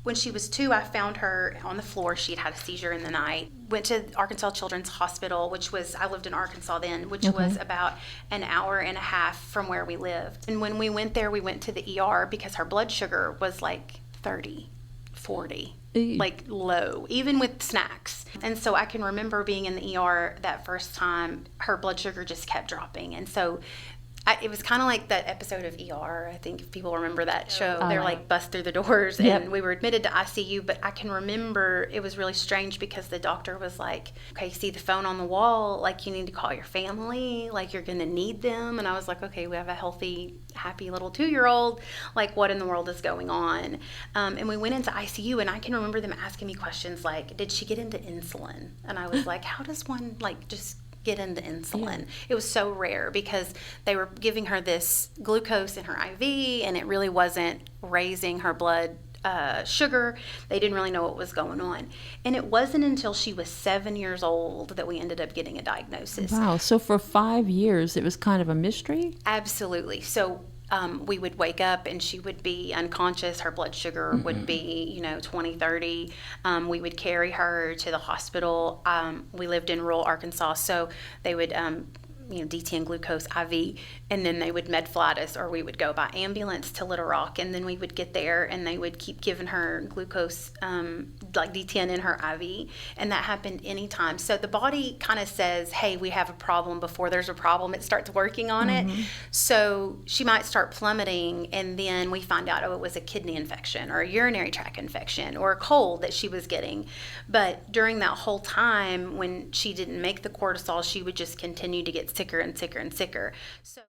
When she was 2, I found her on the floor. She'd had a seizure in the night. Went to Arkansas Children's Hospital, I lived in Arkansas then, which was about an hour and a half from where we lived. And when we went there, we went to the ER because her blood sugar was like 30, 40, like low, even with snacks. And so I can remember being in the ER that first time, her blood sugar just kept dropping. And so it was kind of like that episode of ER. I think if people remember that show, they're like bust through the doors, and we were admitted to ICU. But I can remember it was really strange because the doctor was like, okay, see the phone on the wall, like you need to call your family, like you're going to need them. And I was like, okay, we have a healthy, happy little 2-year-old. Like what in the world is going on? And we went into ICU, and I can remember them asking me questions like, did she get into insulin? And I was like, how does one like just get into insulin? Yeah. It was so rare because they were giving her this glucose in her IV, and it really wasn't raising her blood sugar. They didn't really know what was going on. And it wasn't until she was 7 years old that we ended up getting a diagnosis. Wow. So for 5 years, it was kind of a mystery? Absolutely. So we would wake up and she would be unconscious. Her blood sugar would be, 20, 30. We would carry her to the hospital. We lived in rural Arkansas, so they would, D10 glucose IV, and then they would med flight us, or we would go by ambulance to Little Rock, and then we would get there and they would keep giving her glucose, like D10 in her IV, and that happened anytime. So the body kind of says, hey, we have a problem before there's a problem. It starts working on it. So she might start plummeting, and then we find out, it was a kidney infection or a urinary tract infection or a cold that she was getting. But during that whole time when she didn't make the cortisol, she would just continue to get sicker and sicker and sicker. So